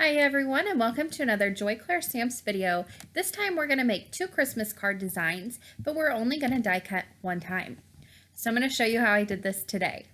Hi everyone, and welcome to another Joy Clair Stamps video. This time we're going to make two Christmas card designs, but we're only going to die cut one time. So I'm going to show you how I did this today.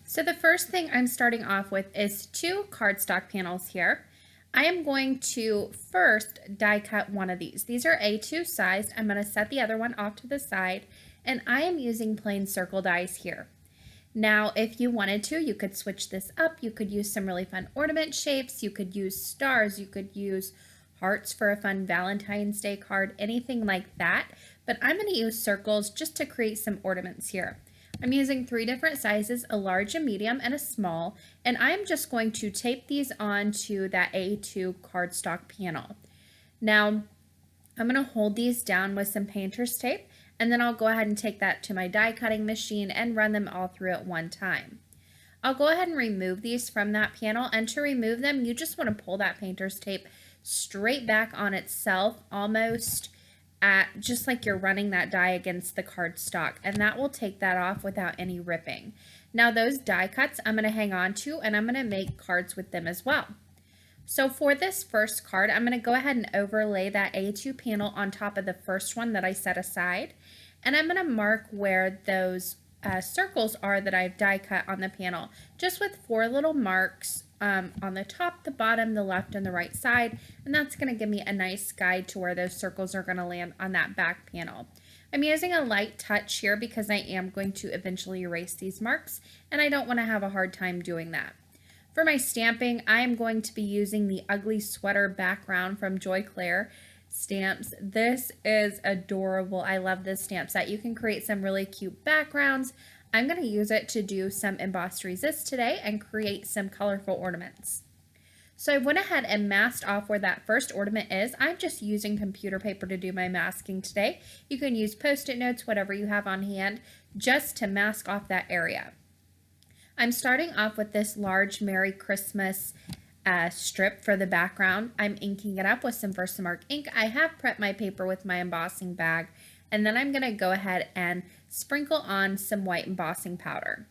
So the first thing I'm starting off with is two cardstock panels here. I am going to first die cut one of these. These are A2 sized. I'm going to set the other one off to the side, and I am using plain circle dies here. Now, if you wanted to, you could switch this up. You could use some really fun ornament shapes. You could use stars. You could use hearts for a fun Valentine's Day card, anything like that. But I'm going to use circles just to create some ornaments here. I'm using three different sizes, a large, a medium, and a small. And I'm just going to tape these onto that A2 cardstock panel. Now, I'm going to hold these down with some painter's tape, and then I'll go ahead and take that to my die cutting machine and run them all through at one time. I'll go ahead and remove these from that panel, and to remove them, you just want to pull that painter's tape straight back on itself, almost at just like you're running that die against the cardstock, and that will take that off without any ripping. Now those die cuts I'm going to hang on to, and I'm going to make cards with them as well. So for this first card, I'm going to go ahead and overlay that A2 panel on top of the first one that I set aside. And I'm going to mark where those circles are that I've die cut on the panel, just with 4 little marks on the top, the bottom, the left, and the right side. And that's going to give me a nice guide to where those circles are going to land on that back panel. I'm using a light touch here because I am going to eventually erase these marks, and I don't want to have a hard time doing that. For my stamping, I am going to be using the ugly sweater background from Joy Clair Stamps. This is adorable. I love this stamp set. You can create some really cute backgrounds. I'm going to use it to do some embossed resist today and create some colorful ornaments. So I went ahead and masked off where that first ornament is. I'm just using computer paper to do my masking today. You can use Post-it notes, whatever you have on hand, just to mask off that area. I'm starting off with this large Merry Christmas strip for the background. I'm inking it up with some Versamark ink. I have prepped my paper with my embossing bag, and then I'm going to go ahead and sprinkle on some white embossing powder.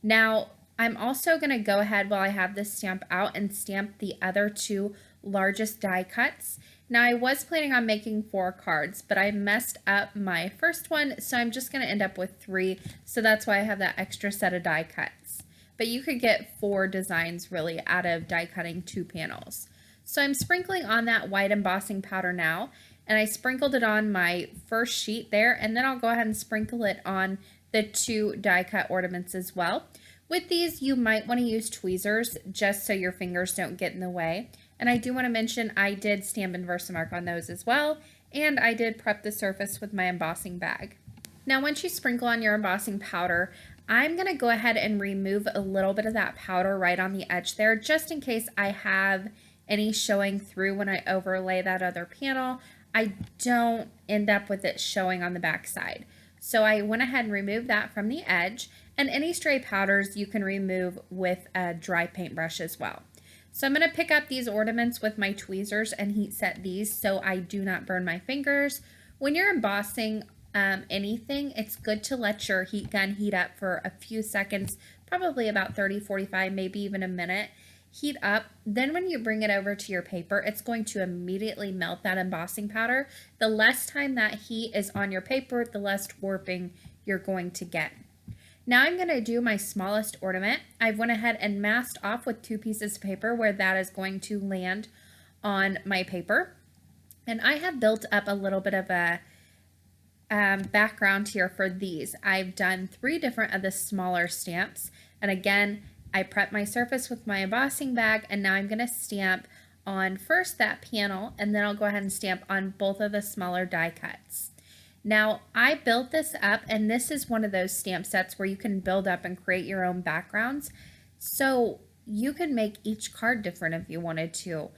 Now, I'm also going to go ahead while I have this stamp out and stamp the other two largest die cuts. Now, I was planning on making 4 cards, but I messed up my first one, so I'm just going to end up with 3, so that's why I have that extra set of die cuts. But you could get 4 designs really out of die cutting 2 panels. So I'm sprinkling on that white embossing powder now, and I sprinkled it on my first sheet there, and then I'll go ahead and sprinkle it on the 2 die cut ornaments as well. With these, you might want to use tweezers just so your fingers don't get in the way. And I do want to mention I did stamp in Versamark on those as well, and I did prep the surface with my embossing bag. Now once you sprinkle on your embossing powder, I'm going to go ahead and remove a little bit of that powder right on the edge there, just in case I have any showing through when I overlay that other panel. I don't end up with it showing on the back side. So I went ahead and removed that from the edge, and any stray powders you can remove with a dry paintbrush as well. So I'm going to pick up these ornaments with my tweezers and heat set these so I do not burn my fingers. When you're embossing anything, it's good to let your heat gun heat up for a few seconds, probably about 30, 45, maybe even a minute. Heat up. Then when you bring it over to your paper, it's going to immediately melt that embossing powder. The less time that heat is on your paper, the less warping you're going to get. Now I'm going to do my smallest ornament. I've went ahead and masked off with 2 pieces of paper where that is going to land on my paper. And I have built up a little bit of a background here for these. I've done 3 different of the smaller stamps, and again I prepped my surface with my embossing bag, and now I'm going to stamp on first that panel, and then I'll go ahead and stamp on both of the smaller die cuts. Now I built this up, and this is one of those stamp sets where you can build up and create your own backgrounds, so you can make each card different if you wanted to.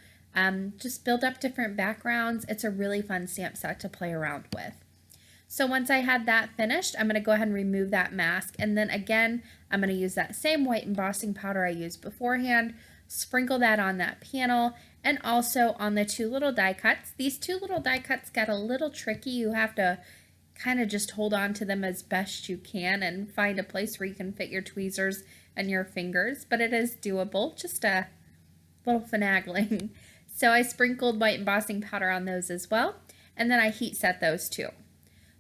Just build up different backgrounds. It's a really fun stamp set to play around with. So once I had that finished, I'm going to go ahead and remove that mask, and then again I'm going to use that same white embossing powder I used beforehand, sprinkle that on that panel, and also on the 2 little die cuts. These 2 little die cuts got a little tricky. You have to kind of just hold on to them as best you can and find a place where you can fit your tweezers and your fingers, but it is doable. Just a little finagling. So I sprinkled white embossing powder on those as well, and then I heat set those too.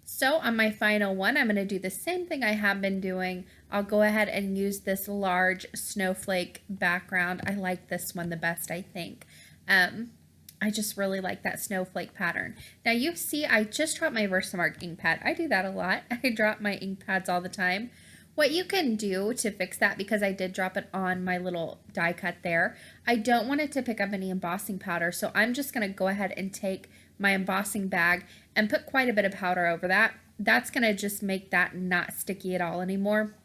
So on my final one, I'm going to do the same thing I have been doing. I'll go ahead and use this large snowflake background. I like this one the best, I think. I just really like that snowflake pattern. Now you see I just dropped my Versamark ink pad. I do that a lot. I drop my ink pads all the time. What you can do to fix that, because I did drop it on my little die cut there, I don't want it to pick up any embossing powder, so I'm just going to go ahead and take my embossing bag and put quite a bit of powder over that. That's going to just make that not sticky at all anymore,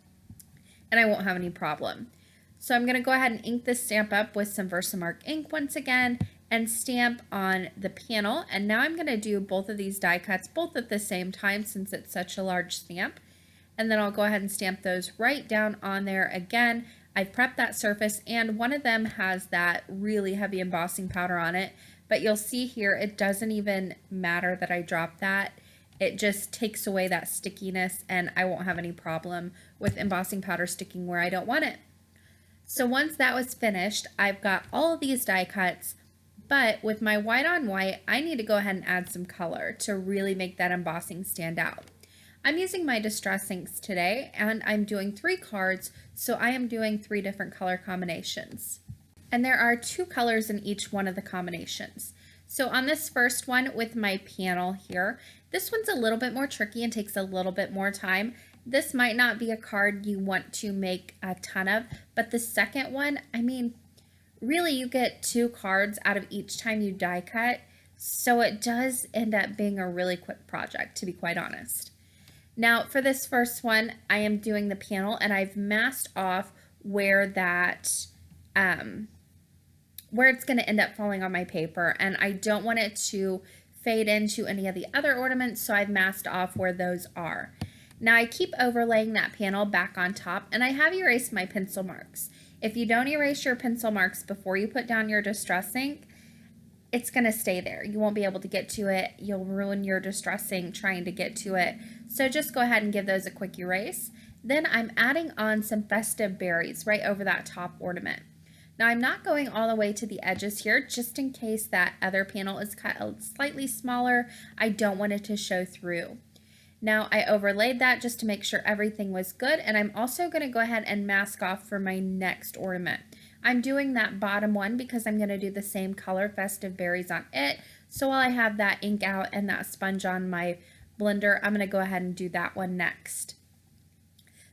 and I won't have any problem. So I'm going to go ahead and ink this stamp up with some Versamark ink once again and stamp on the panel. And now I'm going to do both of these die cuts both at the same time since it's such a large stamp. And then I'll go ahead and stamp those right down on there again. I've prepped that surface, and one of them has that really heavy embossing powder on it. But you'll see here, it doesn't even matter that I dropped that. It just takes away that stickiness, and I won't have any problem with embossing powder sticking where I don't want it. So once that was finished, I've got all of these die cuts, but with my white on white, I need to go ahead and add some color to really make that embossing stand out. I'm using my Distress inks today, and I'm doing 3 cards, so I am doing 3 different color combinations. And there are 2 colors in each one of the combinations. So on this first one with my panel here, this one's a little bit more tricky and takes a little bit more time. This might not be a card you want to make a ton of, but the second one, I mean, really you get 2 cards out of each time you die cut, so it does end up being a really quick project, to be quite honest. Now for this first one, I am doing the panel, and I've masked off where that, where it's going to end up falling on my paper, and I don't want it to fade into any of the other ornaments, so I've masked off where those are. Now I keep overlaying that panel back on top, and I have erased my pencil marks. If you don't erase your pencil marks before you put down your Distress ink, it's going to stay there. You won't be able to get to it. You'll ruin your Distress ink trying to get to it. So just go ahead and give those a quick erase. Then I'm adding on some festive berries right over that top ornament. Now I'm not going all the way to the edges here, just in case that other panel is cut slightly smaller. I don't want it to show through. Now I overlaid that just to make sure everything was good, and I'm also going to go ahead and mask off for my next ornament. I'm doing that bottom one because I'm going to do the same color festive berries on it. So while I have that ink out and that sponge on my blender, I'm going to go ahead and do that one next.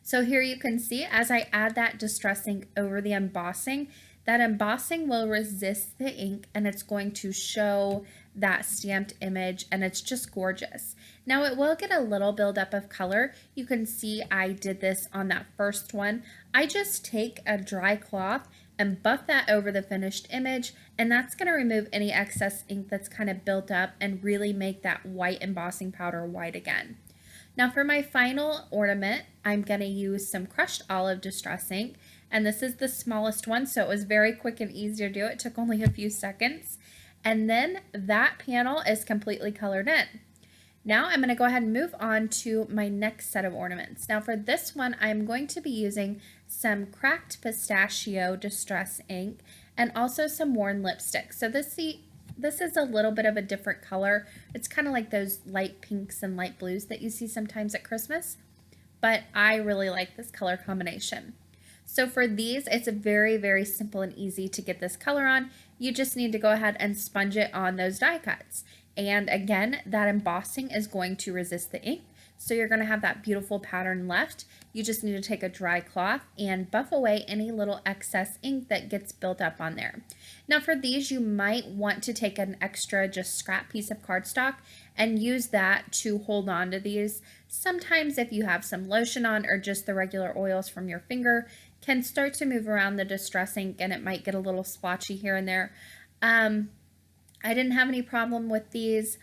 So here you can see as I add that Distress ink over the embossing, that embossing will resist the ink and it's going to show that stamped image, and it's just gorgeous. Now it will get a little buildup of color. You can see I did this on that first one. I just take a dry cloth and buff that over the finished image, and that's going to remove any excess ink that's kind of built up and really make that white embossing powder white again. Now for my final ornament, I'm going to use some crushed olive Distress ink, and this is the smallest one, so it was very quick and easy to do. It took only a few seconds. And then that panel is completely colored in. Now I'm going to go ahead and move on to my next set of ornaments. Now for this one, I'm going to be using some cracked pistachio Distress ink and also some worn lipstick. So this is a little bit of a different color. It's kind of like those light pinks and light blues that you see sometimes at Christmas, but I really like this color combination. So for these, it's very, very simple and easy to get this color on. You just need to go ahead and sponge it on those die cuts. And again, that embossing is going to resist the ink, so you're going to have that beautiful pattern left. You just need to take a dry cloth and buff away any little excess ink that gets built up on there. Now for these, you might want to take an extra just scrap piece of cardstock and use that to hold on to these. Sometimes if you have some lotion on or just the regular oils from your finger, can start to move around the Distress ink and it might get a little splotchy here and there. I didn't have any problem with these,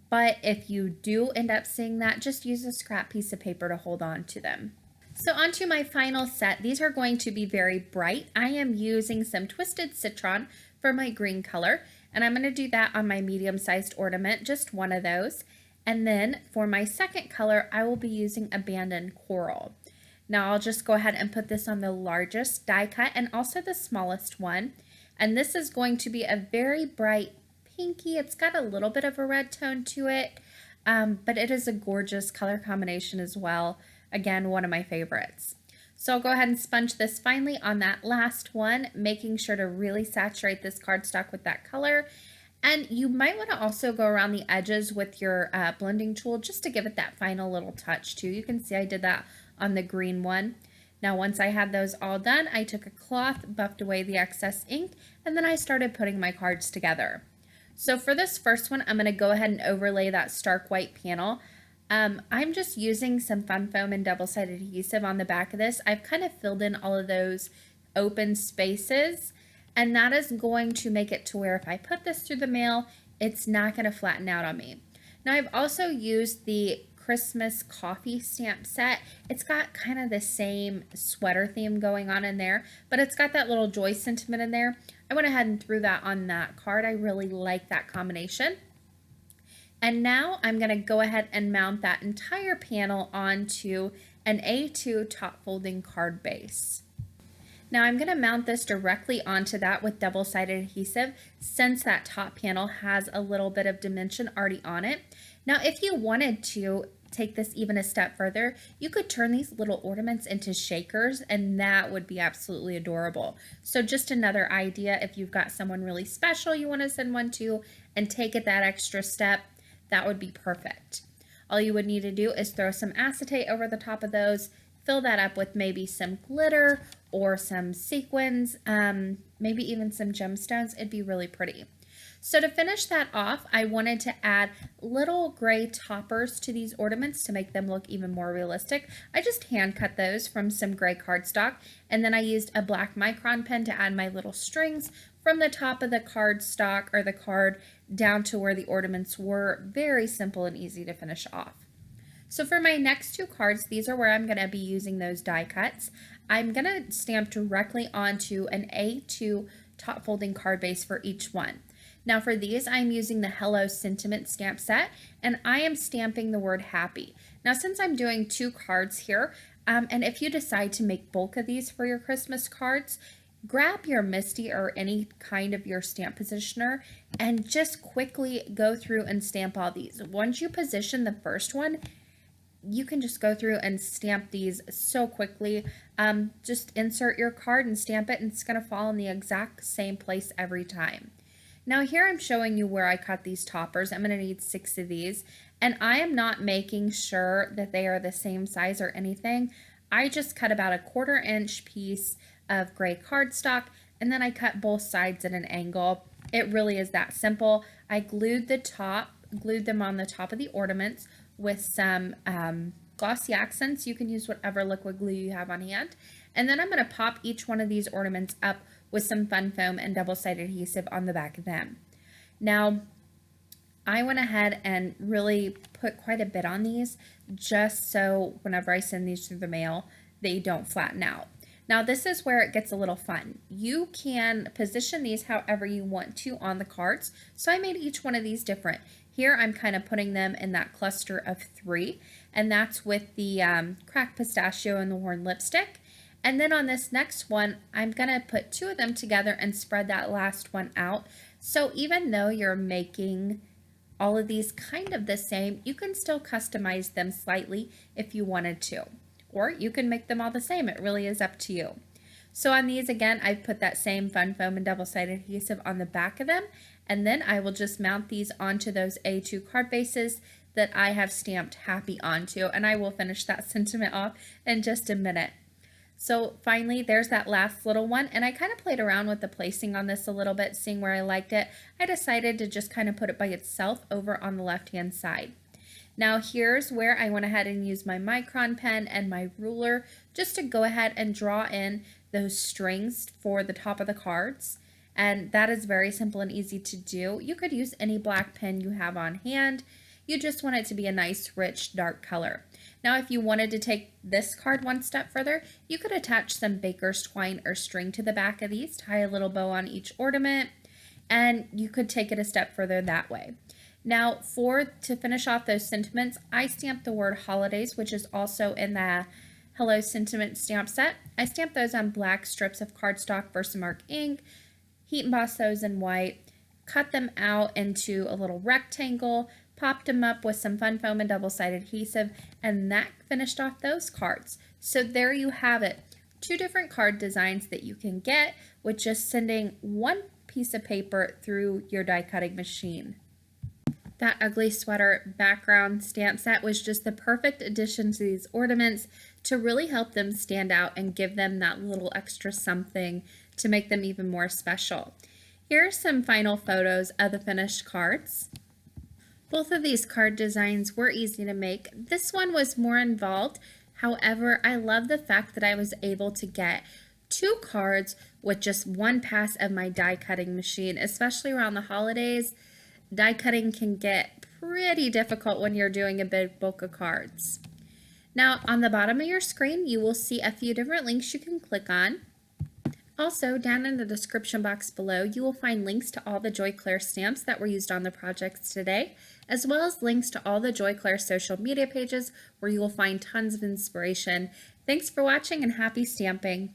but if you do end up seeing that, just use a scrap piece of paper to hold on to them. So on to my final set. These are going to be very bright. I am using some Twisted Citron for my green color, and I'm going to do that on my medium-sized ornament, just one of those. And then for my second color, I will be using Abandoned Coral. Now I'll just go ahead and put this on the largest die cut and also the smallest one. And this is going to be a very bright pinky. It's got a little bit of a red tone to it, but it is a gorgeous color combination as well. Again, one of my favorites. So I'll go ahead and sponge this finely on that last one, making sure to really saturate this cardstock with that color. And you might want to also go around the edges with your blending tool just to give it that final little touch too. You can see I did that on the green one. Now once I had those all done, I took a cloth, buffed away the excess ink, and then I started putting my cards together. So for this first one, I'm going to go ahead and overlay that stark white panel. I'm just using some fun foam and double-sided adhesive on the back of this. I've kind of filled in all of those open spaces, and that is going to make it to where if I put this through the mail, it's not going to flatten out on me. Now I've also used the Christmas coffee stamp set. It's got kind of the same sweater theme going on in there, but it's got that little joy sentiment in there. I went ahead and threw that on that card. I really like that combination. And now I'm going to go ahead and mount that entire panel onto an A2 top folding card base. Now I'm going to mount this directly onto that with double-sided adhesive since that top panel has a little bit of dimension already on it. Now if you wanted to take this even a step further, you could turn these little ornaments into shakers and that would be absolutely adorable. So just another idea if you've got someone really special you want to send one to and take it that extra step, that would be perfect. All you would need to do is throw some acetate over the top of those, fill that up with maybe some glitter or some sequins, maybe even some gemstones. It'd be really pretty. So to finish that off, I wanted to add little gray toppers to these ornaments to make them look even more realistic. I just hand cut those from some gray cardstock, and then I used a black micron pen to add my little strings from the top of the cardstock or the card down to where the ornaments were. Very simple and easy to finish off. So for my next two cards, these are where I'm going to be using those die cuts. I'm going to stamp directly onto an A2 top folding card base for each one. Now for these, I'm using the Hello Sentiment stamp set, and I am stamping the word happy. Now since I'm doing two cards here, and if you decide to make bulk of these for your Christmas cards, grab your Misty or any kind of your stamp positioner and just quickly go through and stamp all these. Once you position the first one, you can just go through and stamp these so quickly. Just insert your card and stamp it, and it's going to fall in the exact same place every time. Now here I'm showing you where I cut these toppers. I'm going to need 6 of these, and I am not making sure that they are the same size or anything. I just cut about a 1/4 inch piece of gray cardstock, and then I cut both sides at an angle. It really is that simple. I glued them on the top of the ornaments with some glossy accents. You can use whatever liquid glue you have on hand. And then I'm going to pop each one of these ornaments up with some fun foam and double-sided adhesive on the back of them. Now, I went ahead and really put quite a bit on these just so whenever I send these through the mail, they don't flatten out. Now this is where it gets a little fun. You can position these however you want to on the cards. So I made each one of these different. Here I'm kind of putting them in that cluster of 3, and that's with the cracked pistachio and the worn lipstick. And then on this next one, I'm going to put 2 of them together and spread that last one out. So even though you're making all of these kind of the same, you can still customize them slightly if you wanted to. Or you can make them all the same. It really is up to you. So on these, again, I've put that same fun foam and double-sided adhesive on the back of them, and then I will just mount these onto those A2 card bases that I have stamped happy onto, and I will finish that sentiment off in just a minute. So finally, there's that last little one, and I kind of played around with the placing on this a little bit, seeing where I liked it. I decided to just kind of put it by itself over on the left-hand side. Now here's where I went ahead and used my micron pen and my ruler just to go ahead and draw in those strings for the top of the cards. And that is very simple and easy to do. You could use any black pen you have on hand. You just want it to be a nice, rich, dark color. Now, if you wanted to take this card one step further, you could attach some baker's twine or string to the back of these, tie a little bow on each ornament, and you could take it a step further that way. Now, to finish off those sentiments, I stamped the word holidays, which is also in the Hello Sentiment stamp set. I stamped those on black strips of cardstock Versamark ink. heat embossed those in white, cut them out into a little rectangle, popped them up with some fun foam and double-sided adhesive, and that finished off those cards. So there you have it. 2 different card designs that you can get with just sending one piece of paper through your die cutting machine. That ugly sweater background stamp set was just the perfect addition to these ornaments to really help them stand out and give them that little extra something to make them even more special. Here are some final photos of the finished cards. Both of these card designs were easy to make. This one was more involved. However, I love the fact that I was able to get 2 cards with just one pass of my die cutting machine, especially around the holidays. Die cutting can get pretty difficult when you're doing a big bulk of cards. Now, on the bottom of your screen, you will see a few different links you can click on. Also, down in the description box below, you will find links to all the Joy Clair stamps that were used on the projects today, as well as links to all the Joy Clair social media pages where you will find tons of inspiration. Thanks for watching and happy stamping!